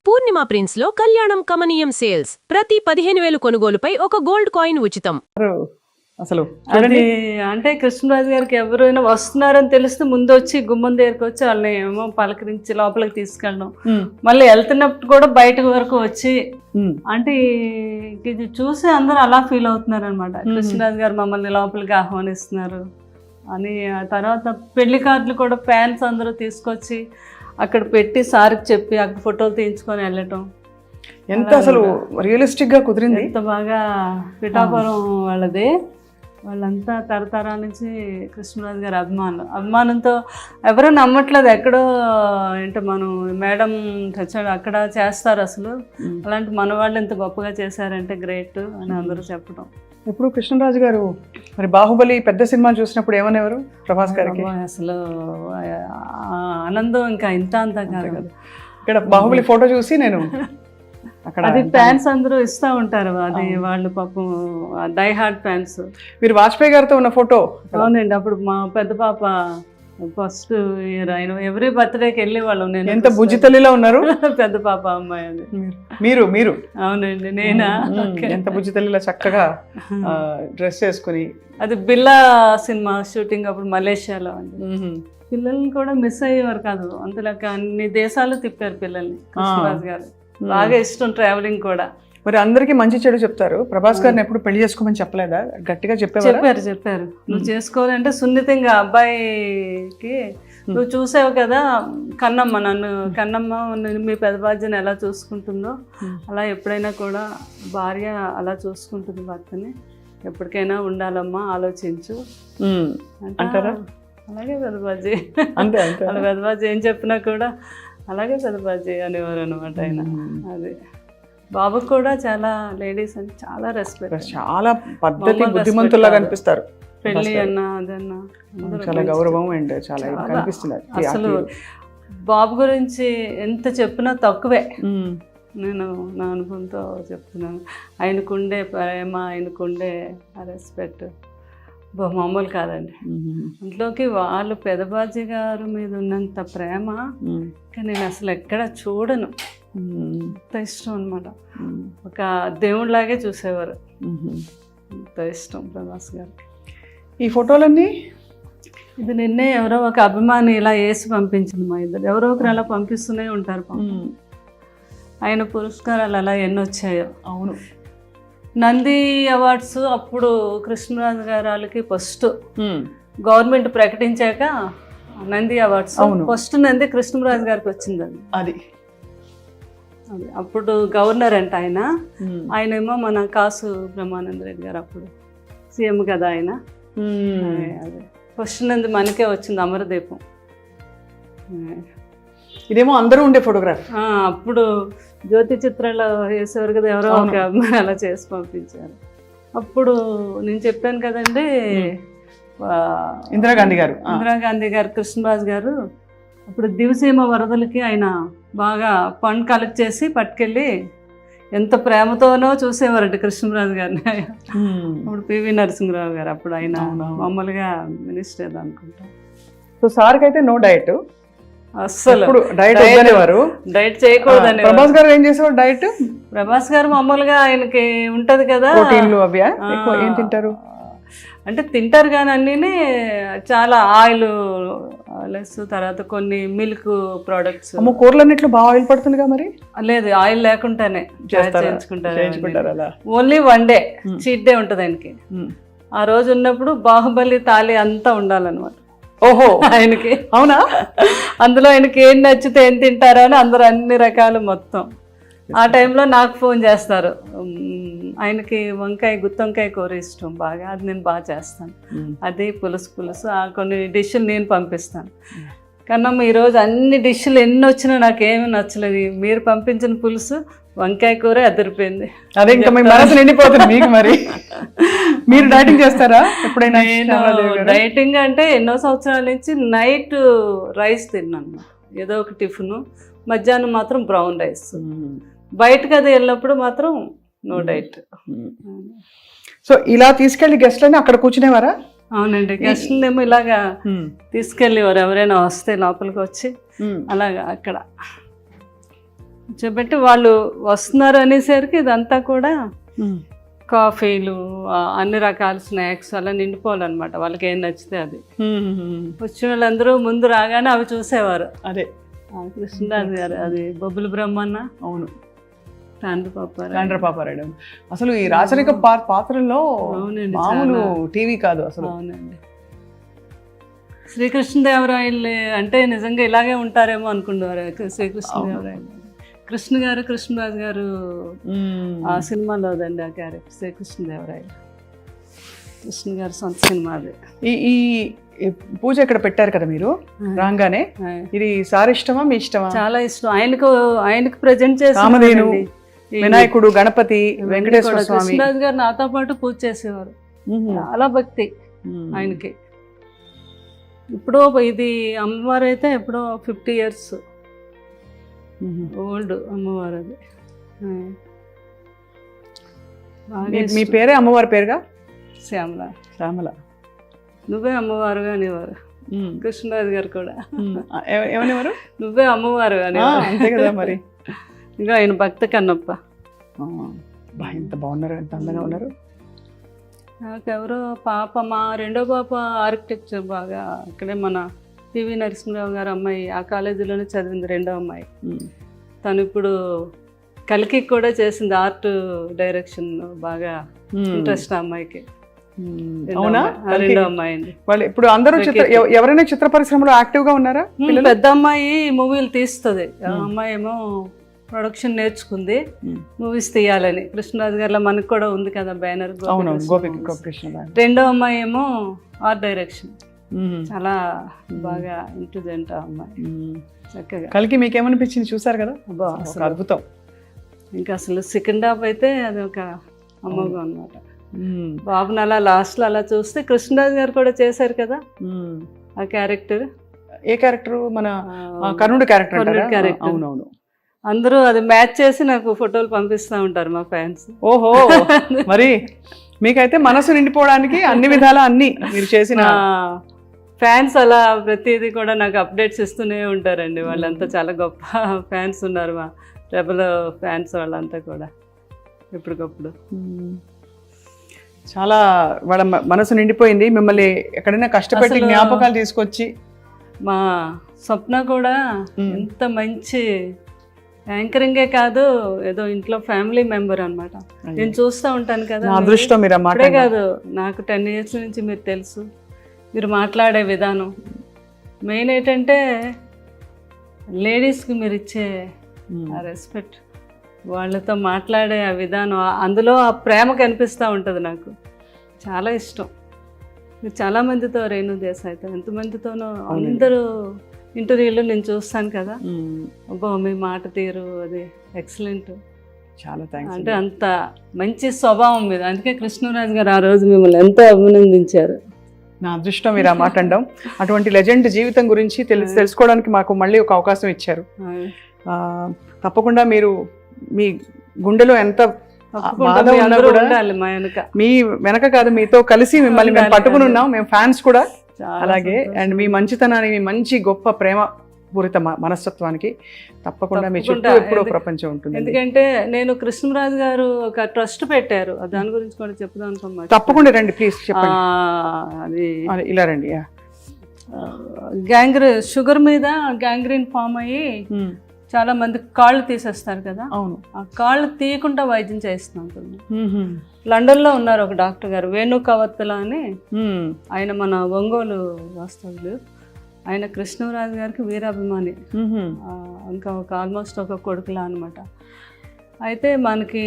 పూర్ణిమ prince లో కళ్యాణం కమనీయం సేల్స్ ప్రతి 15,000 కొనుగోలుపై ఒక గోల్డ్ కాయిన్ ఉచితం. అసలు అది అంటే కృష్ణరాజు గారికి ఎవరైనా వస్తున్నారని తెలిస్తే ముందు వచ్చి గుమ్మం దగ్గరికి వచ్చి వాళ్ళని ఏమో పలకరించి లోపలికి తీసుకెళ్ళడం, మళ్ళీ వెళ్తున్నప్పుడు కూడా బయట వరకు వచ్చి అంటే ఇది చూసి అందరూ అలా ఫీల్ అవుతున్నారు అనమాట. కృష్ణరాజు గారు మమ్మల్ని లోపలికి ఆహ్వానిస్తున్నారు అని. ఆ తర్వాత పెళ్లి కార్డులు కూడా ఫ్యాన్స్ అందరూ తీసుకొచ్చి అక్కడ పెట్టి సార్కి చెప్పి అక్కడ ఫోటోలు తీయించుకొని వెళ్ళటం. ఎంత అసలు రియలిస్టిక్ గా కుదిరింది. ఎంత బాగా పిఠాపురం వాళ్ళది, వాళ్ళంతా తరతరాల నుంచి కృష్ణరాజు గారి అభిమానంతో ఎవరూ నమ్మట్లేదు. ఎక్కడో ఏంటో మనం మేడం చచ్చాడు అక్కడ చేస్తారు అసలు, అలాంటి మన వాళ్ళు ఎంత గొప్పగా చేశారంటే గ్రేట్ అని అందరూ చెప్పడం. ఇప్పుడు కృష్ణరాజు గారు మరి బాహుబలి పెద్ద సినిమా చూసినప్పుడు ఏమనేవారు ప్రభాస్ గారికి? అసలు ఆనందం ఇంకా ఇంత అంతా కాదు కదా. ఇక్కడ బాహుబలి ఫోటో చూసి నేను అక్కడ అది ఫ్యాన్స్ అందరూ ఇస్తూ ఉంటారు, అది వాళ్ళు పాపం డై హార్ట్ ఫ్యాన్స్. మీరు వాజ్పేయి గారితో ఉన్న ఫోటో? అవునండి, అప్పుడు మా పెద్ద పాప ఫస్ట్ ఇయర్ ఆయన ఎవ్రీ బర్త్డేకి వెళ్ళే వాళ్ళం. నేను ఎంత బుజ్జితల్లిలో ఉన్నారు. పెద్ద పాప అమ్మాయి అది. మీరు అవునండి, నేనా? ఎంత బుజ్జితల్లిలో చక్కగా డ్రెస్ చేసుకుని. అది బిల్లా సినిమా షూటింగ్ అప్పుడు మలేషియాలో అండి. పిల్లల్ని కూడా మిస్ అయ్యేవారు కాదు, అంతలాగా అన్ని దేశాలు తిప్పారు పిల్లల్ని కృష్ణరాజు గారు. బాగా ఇష్టం ట్రావెలింగ్ కూడా. మరి అందరికి మంచి చెడు చెప్తారు. ప్రభాస్ గారిని ఎప్పుడు పెళ్లి చేసుకోమని చెప్పలేదా? గట్టిగా చెప్పారు నువ్వు చేసుకోవాలంటే సున్నితంగా అబ్బాయికి నువ్వు చూసావు కదా కన్నమ్మ మీ పెద్ద బాధ్యని ఎలా చూసుకుంటుందో అలా ఎప్పుడైనా కూడా భార్య అలా చూసుకుంటుంది భర్తని, ఎప్పటికైనా ఉండాలమ్మా ఆలోచించు అంటారా? అలాగే పెద్దబాజీ అంతే అలా పెద్దబాజీ ఏం చెప్పినా కూడా అలాగే పెద్దబాజీ అనేవారు అనమాట ఆయన. అది బాబుకు కూడా చాలా లేడీస్ అని చాలా రెస్పెక్ట్, చాలా పద్ధతి, బుద్ధిమంతుల్లాగా కనిపిస్తారు. పెళ్ళి అన్నా అదన్నా చాలా గౌరవం అండ్ చాలా కనిపిస్తున్నారు. అసలు బాబు గురించి ఎంత చెప్పినా తక్కువే. నేను నా అనుభవంతో చెప్తున్నాను. ఆయనకుండే ప్రేమ, ఆయనకుండే రెస్పెక్ట్ మామూలు కాదండి. ఇంట్లోకి వాళ్ళు పెదబాజీ గారు మీద ఉన్నంత ప్రేమ నేను అసలు ఎక్కడ చూడను. అంత ఇష్టం అనమాట, ఒక దేవుడిలాగే చూసేవారు. అంత ఇష్టం ప్రభాస్ గారికి. ఈ ఫోటోలన్నీ ఇది నిన్నే ఎవరో ఒక అభిమాని ఇలా వేసి పంపించింది. మా ఇద్దరు ఎవరో ఒకరు అలా పంపిస్తూనే ఉంటారు. ఆయన పురస్కారాలు అలా ఎన్ని వచ్చాయో. అవును, నంది అవార్డ్స్ అప్పుడు కృష్ణరాజు గారికి ఫస్ట్ గవర్నమెంట్ ప్రకటించాక నంది అవార్డ్స్ ఫస్ట్ నంది కృష్ణరాజు గారికి వచ్చిందండి. అది అప్పుడు గవర్నర్ అంట ఆయన. ఆయనేమో మన కాసు బ్రహ్మానంద రెడ్డి గారు అప్పుడు సీఎం కదా ఆయన. అదే ఫస్ట్ నంది మనకే వచ్చింది, అమరదీపం. ఇదేమో అందరూ ఉండే ఫోటోగ్రాఫ్. అప్పుడు జ్యోతి చిత్రాలు వేసేవారు కదా, ఎవరో ఒక అమ్మాయి అలా చేసి పంపించారు. అప్పుడు నేను చెప్పాను కదండి, ఇందిరాగాంధీ గారు కృష్ణరాజు గారు అప్పుడు దివసీమ వరదలకి ఆయన బాగా ఫండ్ కలెక్ట్ చేసి పట్టుకెళ్ళి ఎంత ప్రేమతోనో చూసేవారంట కృష్ణరాజు గారిని. అప్పుడు పివి నరసింహరావు గారు అప్పుడు ఆయన మామూలుగా మినిస్టర్ అనుకుంటా. సో సార్కి అయితే నో డైట్, అస్సలు డైట్ చేయకూడదని. ప్రభాస్ గారు ఏం చేసేవారు డైట్? ప్రభాస్ గారు మామూలుగా ఆయనకి ఉంటది కదా, ఏం తింటారు అంటే తింటారు కానీ అన్నీ చాలా ఆయిల్ లెస్, తర్వాత కొన్ని మిల్క్ ప్రోడక్ట్స్. కూరలన్నిట్లో బాగా ఆయిల్ పడుతుందిగా మరి? లేదు, ఆయిల్ లేకుండానే చేయించుకుంటారు. Only one day cheat day ఉంటుంది ఆయనకి. ఆ రోజు ఉన్నప్పుడు బాహుబలి తాళి అంతా ఉండాలన్నమాట. ఓహో, ఆయనకి. అవునా? అందులో ఆయనకి ఏం నచ్చితే ఏం తింటారో అని అందరూ అన్ని రకాలు మొత్తం. ఆ టైంలో నాకు ఫోన్ చేస్తారు. ఆయనకి గుత్తొంకాయ కూర ఇష్టం బాగా, అది నేను బాగా చేస్తాను. అది పులుసు కొన్ని డిష్లు నేను పంపిస్తాను. కన్నమ్మ ఈరోజు అన్ని డిష్లు ఎన్ని వచ్చినా నాకేమీ నచ్చలేదు, మీరు పంపించిన పులుసు వంకాయ కూర అదిరిపోయింది. అదే ఇంకా మీ మనసు నిండిపోతుంది మీకు. మరి మీరు డైటింగ్ చేస్తారా ఎప్పుడైనా? డైటింగ్ అంటే ఎన్నో సంవత్సరాల నుంచి నైట్ రైస్ తిన్నాను, ఏదో ఒక టిఫిన్. మధ్యాహ్నం మాత్రం బ్రౌన్ రైస్. బయటకు అది వెళ్ళినప్పుడు మాత్రం నో డైట్. సో ఇలా తీసుకెళ్లి గెస్ట్లని అక్కడ కూర్చునేవారా? అవునండి, గెస్ట్లేమో ఇలాగా తీసుకెళ్ళేవారు. ఎవరైనా వస్తే లోపలికి వచ్చి అలాగా అక్కడ కూర్చోబెట్టి వాళ్ళు వస్తున్నారు అనేసరికి ఇదంతా కూడా కాఫీలు అన్ని రకాల స్నాక్స్ అలా నిండిపోవాలన్నమాట, వాళ్ళకి ఏం నచ్చితే అది. వచ్చిన వాళ్ళందరూ ముందు రాగానే అవి చూసేవారు. అదే కృష్ణరాజు గారు, అది బొబ్బుల బ్రహ్మన్న, అవును, తాండ్ర పాపారాయుడు. అసలు ఈ రాచరిక పాత్రల్లో మామూలు టీవీ కాదు అసలు. అవునండి. శ్రీకృష్ణదేవరాయలు అంటే నిజంగా ఇలాగే ఉంటారేమో అనుకున్నారు. శ్రీకృష్ణదేవరాయలు కృష్ణరాజు గారు ఆ సినిమాలోదండి ఆ క్యారెక్టర్ శ్రీకృష్ణదేవరాయలు. కృష్ణ గారు సొంత సినిమా అది. ఈ పూజ ఇక్కడ పెట్టారు కదా మీరు రాగానే, ఇది సార్ ఇష్టమా మీ ఇష్టమా? చాలా ఇష్టం. ఆయనకు ప్రజెంట్ చేసి కామధేను, వినాయకుడు, గణపతి, వెంకటేశ్వర స్వామి. కృష్ణరాజు గారు నాతో పాటు పూజ చేసేవారు. చాలా భక్తి ఆయనకి. ఇప్పుడు ఇది అమ్మవారు అయితే ఎప్పుడో 50 years ఓల్డ్ అమ్మవారు అది. మీ పేరే అమ్మవారి పేరుగా? శ్యామల. నువ్వే అమ్మవారుగా అనేవారు కృష్ణరాజు గారు కూడా. ఏమనేవారు? నువ్వే అమ్మవారు అనేవారు. అంతే కదా మరి. ఇంకా ఆయన భక్త కన్నప్ప. ఎంత బాగున్నారు, ఎంత అందంగా ఉన్నారు. నాకెవరో పాప, మా రెండో పాప ఆర్కిటెక్చర్ బాగా అక్కడే మన పివి నరసింహరావు గారు అమ్మాయి, ఆ కాలేజీలోనే చదివింది రెండో అమ్మాయి. తను ఇప్పుడు కలికి కూడా చేసింది, ఆర్ట్ డైరెక్షన్ బాగా ఇంట్రెస్ట్ ఆ అమ్మాయికి. రెండో అమ్మాయి అండి. వాళ్ళు ఇప్పుడు అందరూ ఎవరైనా చిత్ర పరిశ్రమలో యాక్టివ్ గా ఉన్నారా? పెద్ద అమ్మాయి మూవీలు తీస్తుంది, ఆ అమ్మాయి ఏమో ప్రొడక్షన్ నేర్చుకుంది మూవీస్ తీయాలని. కృష్ణరాజు గారిలో మనకు కూడా ఉంది కదా బ్యానర్. రెండో అమ్మాయి ఏమో ఆర్ట్ డైరెక్షన్, చాలా బాగా ఇంటెలిజెంట్ ఆ అమ్మాయి. చక్కగా. కలికి మీకేమనిపించింది? చూసారు కదా, అద్భుతం. ఇంకా అసలు సెకండ్ హాఫ్ అయితే అది ఒక అమ్మగా అనమాట. బాబుని అలా లాస్ట్ లో అలా చూస్తే కృష్ణరాజు గారు కూడా చేశారు కదా ఆ క్యారెక్టర్. ఏ క్యారెక్టర్? మన కర్ణుడు క్యారెక్టర్. అవునవును. అందరూ అది మ్యాచ్ చేసి నాకు ఫోటోలు పంపిస్తూ ఉంటారు మా ఫ్యాన్స్. ఓహో, మరి మీకైతే మనసు నిండిపోవడానికి అన్ని విధాలా అన్ని మీరు చేసిన ఫ్యాన్స్ అలా ప్రతిదీ కూడా నాకు అప్డేట్స్ ఇస్తూనే ఉంటారండి. వాళ్ళంతా చాలా గొప్ప ఫ్యాన్స్ ఉన్నారు, మా రెబల్ ఫ్యాన్స్ వాళ్ళంతా కూడా ఎప్పటికప్పుడు. చాలా వాళ్ళ మనసు నిండిపోయింది. మిమ్మల్ని ఎక్కడైనా కష్టపెట్టి జ్ఞాపకాలు తీసుకొచ్చి. మా స్వప్న కూడా ఎంత మంచి యాంకరింగే కాదు, ఏదో ఇంట్లో ఫ్యామిలీ మెంబర్ అనమాట. నేను చూస్తూ ఉంటాను కదా, అదృష్టం. మీరు అప్పుడే కాదు, నాకు 10 years నుంచి మీరు తెలుసు. మీరు మాట్లాడే విధానం మెయిన్ ఏంటంటే లేడీస్కి మీరు ఇచ్చే ఆ రెస్పెక్ట్, వాళ్ళతో మాట్లాడే ఆ విధానం, అందులో ఆ ప్రేమ కనిపిస్తూ ఉంటుంది. నాకు చాలా ఇష్టం. మీరు చాలామందితో, రేణు దేశాయ్తో ఎంతమందితోనో అందరూ ఇంటర్వ్యూలో నేను చూస్తాను కదా, అబ్బో మీ మాట తీరు అది ఎక్సలెంట్. చాలా థ్యాంక్స్. అంటే అంత మంచి స్వభావం మీద, అందుకే కృష్ణరాజు గారు ఆ రోజు మిమ్మల్ని ఎంతో అభినందించారు. నా అదృష్టం మీరు ఆ మాట అనడం. అటువంటి లెజెండ్ జీవితం గురించి తెలుసుకోవడానికి మాకు మళ్ళీ ఒక అవకాశం ఇచ్చారు. తప్పకుండా మీరు మీ గుండెలో ఎంత మీ వెనక కాదు, మీతో కలిసి మిమ్మల్ని మేము పట్టుకుని ఉన్నాం, మేము ఫ్యాన్స్ కూడా. అలాగే అండ్ మీ మంచితనానికి, మీ మంచి గొప్ప ప్రేమ పూరిత మనస్తత్వానికి తప్పకుండా మీ చుట్టూ ఎప్పుడో ప్రపంచం ఉంటుంది. ఎందుకంటే నేను కృష్ణరాజు గారు ఒక ట్రస్ట్ పెట్టారు, దాని గురించి కూడా చెప్దాం అనుకున్నాను. తప్పకుండా రండి ప్లీజ్, చెప్పండి. అది ఇలా రండి. షుగర్ మీద గ్యాంగ్రీన్ ఫామ్ అయ్యి చాలా మంది కాళ్ళు తీసేస్తారు కదా. అవును. ఆ కాళ్ళు తీయకుండా వైద్యం చేస్తున్నాం. లండన్లో ఉన్నారు ఒక డాక్టర్ గారు, వేణు కవత్తల అని. ఆయన మన ఒంగోలు వాస్తవులు. ఆయన కృష్ణరాజు గారికి వీరాభిమాని, ఇంకా ఒక ఆల్మోస్ట్ ఒక కొడుకులా అనమాట. అయితే మనకి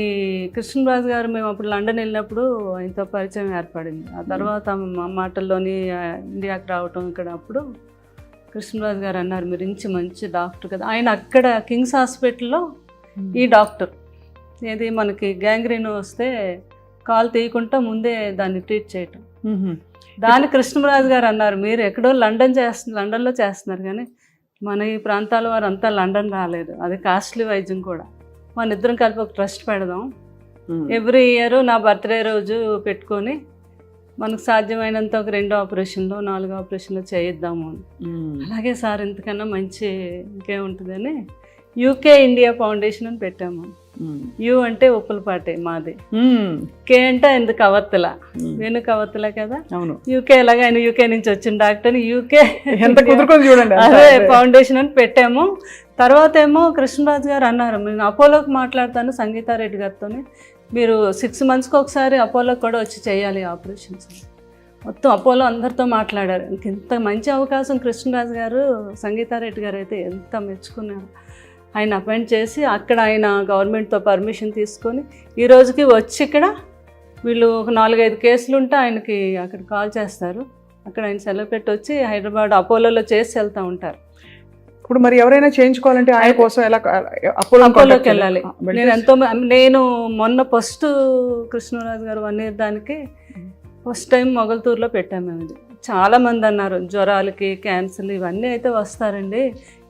కృష్ణరాజు గారు మేము అప్పుడు లండన్ వెళ్ళినప్పుడు ఆయనతో పరిచయం ఏర్పడింది. ఆ తర్వాత మా మాటల్లోని ఇండియాకి రావటం ఇక్కడ అప్పుడు కృష్ణరాజు గారు అన్నారు, మీరు మంచి డాక్టర్ కదా. ఆయన అక్కడ కింగ్స్ హాస్పిటల్లో ఈ డాక్టర్, ఏది మనకి గ్యాంగ్రీన్ వస్తే కాలు తీయకుండా ముందే దాన్ని ట్రీట్ చేయటం. దాని కృష్ణరాజు గారు అన్నారు, మీరు ఎక్కడో లండన్లో చేస్తున్నారు కానీ మన ఈ ప్రాంతాల వారు అంతా లండన్ రాలేదు, అది కాస్ట్లీ వైద్యం కూడా. మన ఇద్దరం కలిపి ఒక ట్రస్ట్ పెడదాం, ఎవ్రీ ఇయర్ నా బర్త్డే రోజు పెట్టుకొని మనకు సాధ్యమైనంత ఒక 2 ఆపరేషన్లు 4 ఆపరేషన్లు చేయిద్దాము అని. అలాగే సార్, ఇంతకన్నా మంచి ఇంకేముంటుందని యూకే ఇండియా ఫౌండేషన్ అని పెట్టాము. యు అంటే ఉప్పులపాటి మాది, కే అంటే ఆయన కవర్తల, వేణు కవర్తల కదా. అవును, యూకే లాగా ఆయన యూకే నుంచి వచ్చిన డాక్టర్, యూకే ఎంత కుదురుకొని చూడండి. అదే ఫౌండేషన్ అని పెట్టాము. తర్వాత ఏమో కృష్ణరాజు గారు అన్నారు, నేను అపోలోకి మాట్లాడతాను సంగీతారెడ్డి గారితో, మీరు 6 monthsకి ఒకసారి అపోలోకి కూడా వచ్చి చేయాలి ఆపరేషన్స్. మొత్తం అపోలో అందరితో మాట్లాడారు. ఇంత మంచి అవకాశం కృష్ణరాజు గారు, సంగీతారెడ్డి గారు అయితే ఎంత మెచ్చుకున్నారు. ఆయన అపాయింట్ చేసి అక్కడ ఆయన గవర్నమెంట్తో పర్మిషన్ తీసుకొని ఈ రోజుకి వచ్చి ఇక్కడ వీళ్ళు ఒక 4-5 కేసులు ఉంటే ఆయనకి అక్కడ కాల్ చేస్తారు, అక్కడ ఆయన సెలవు పెట్టి వచ్చి హైదరాబాద్ అపోలోలో చేసి వెళ్తూ ఉంటారు. ఇప్పుడు మరి ఎవరైనా చేయించుకోవాలంటే ఆయన కోసం ఎలా అపోలోకి వెళ్ళాలి? నేను మొన్న ఫస్ట్ కృష్ణరాజు గారు 1 year దానికి ఫస్ట్ టైం మొగల్తూరులో పెట్టాము. మేము ఇది చాలామంది అన్నారు, జ్వరాలకి క్యాన్సర్లు ఇవన్నీ అయితే వస్తారండి,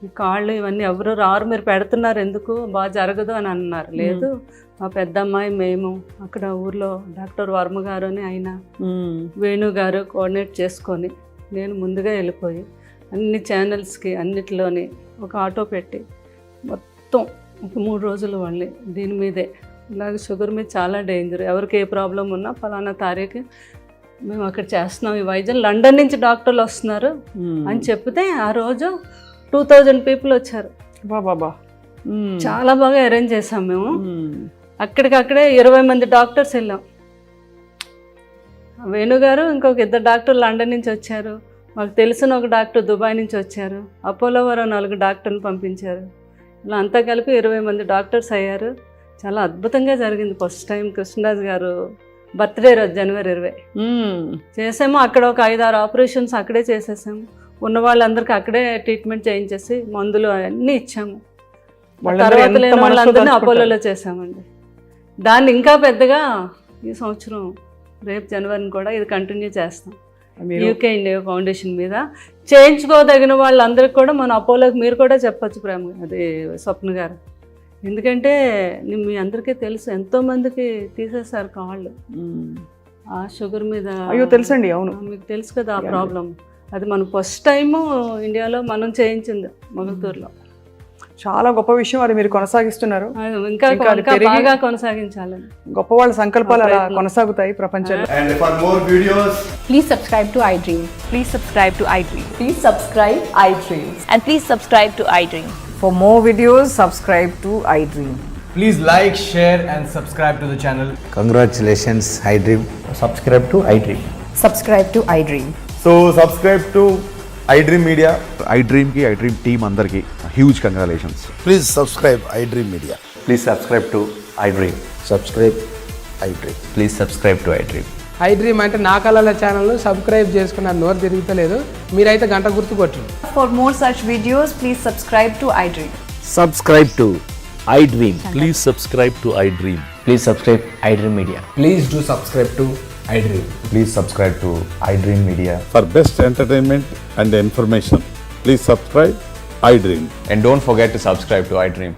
ఈ కాళ్ళు ఇవన్నీ ఎవరు రారు, మీరు పెడుతున్నారు ఎందుకు, బాగా జరగదు అని అన్నారు. లేదు, మా పెద్దమ్మాయి మేము అక్కడ ఊర్లో డాక్టర్ వర్మ గారు అని ఆయన వేణు గారు కోఆర్డినేట్ చేసుకొని నేను ముందుగా వెళ్ళిపోయి అన్ని ఛానల్స్కి అన్నిటిలోని ఒక ఆటో పెట్టి మొత్తం ఒక 3 రోజులు వాళ్ళని దీని మీదే, ఇలాగ షుగర్ మీద చాలా డేంజర్, ఎవరికి ఏ ప్రాబ్లం ఉన్నా ఫలానా తారీఖు మేము అక్కడ చేస్తున్నాం, ఈ వైద్యం లండన్ నుంచి డాక్టర్లు వస్తున్నారు అని చెప్తే ఆ రోజు 2000 people వచ్చారు. బాబా, చాలా బాగా అరేంజ్ చేసాం మేము. అక్కడికక్కడే 20 మంది డాక్టర్స్ వెళ్ళాం. వేణుగారు ఇంకొక 2 డాక్టర్లు లండన్ నుంచి వచ్చారు, మాకు తెలిసిన ఒక డాక్టర్ దుబాయ్ నుంచి వచ్చారు, అపోలో వారు 4 డాక్టర్లు పంపించారు. ఇలా అంతా కలిపి 20 మంది డాక్టర్స్ అయ్యారు. చాలా అద్భుతంగా జరిగింది. ఫస్ట్ టైం కృష్ణరాజు గారు బర్త్డే రోజు January 20 చేసాము. అక్కడ ఒక 5-6 ఆపరేషన్స్ అక్కడే చేసేసాము. ఉన్న వాళ్ళందరికీ అక్కడే ట్రీట్మెంట్ చేయించేసి మందులు అన్నీ ఇచ్చాము. తర్వాత లేని వాళ్ళందరినీ అపోలోలో చేసామండి. దాన్ని ఇంకా పెద్దగా ఈ సంవత్సరం రేపు January కూడా ఇది కంటిన్యూ చేస్తాం. యూకే ఇండియా ఫౌండేషన్ మీద చేయించుకోదగిన వాళ్ళందరికీ కూడా మన అపోలోకి మీరు కూడా చెప్పచ్చు ప్రేమ, అది స్వప్న గారు. ఎందుకంటే మీ అందరికీ తెలుసు, ఎంతోమందికి తీసేశారు కాళ్ళు ఆ షుగర్ మీద. అయ్యో తెలుసండి, అవును మీకు తెలుసు కదా ఆ ప్రాబ్లం. అది మనం ఫస్ట్ టైము ఇండియాలో మనం చేయించింది మొగల్తూరులో. చాలా గొప్ప విషయం, అది మీరు కొనసాగిస్తున్నారు. ఇంకా బాగా కొనసాగించాలని గొప్ప వాళ్ళ సంకల్పాలు అలా కొనసాగుతాయి ప్రపంచంలో. And for more videos, Please subscribe to iDream. Please subscribe to iDream. Please subscribe iDream. And please subscribe to iDream. For more videos, subscribe to iDream. please like, share and subscribe to the channel. Congratulations, iDream. Subscribe to iDream. Subscribe to iDream. So subscribe to iDream Media. iDream team andarki huge congratulations. Please subscribe iDream Media. Please subscribe to iDream. Subscribe iDream. Please subscribe to iDream. iDream అంటే నా కళల ఛానల్ను subscribe చేసుకున్న నోరు తిరుగుతలేదు, మీరైతే గంట గుర్తు కొట్టండి. For more such videos, please subscribe to iDream. Subscribe to iDream. Please subscribe to iDream. Please subscribe iDream Media. Please do subscribe to iDream. Please subscribe to iDream Media. For best entertainment and information, please subscribe iDream. And don't forget to subscribe to iDream.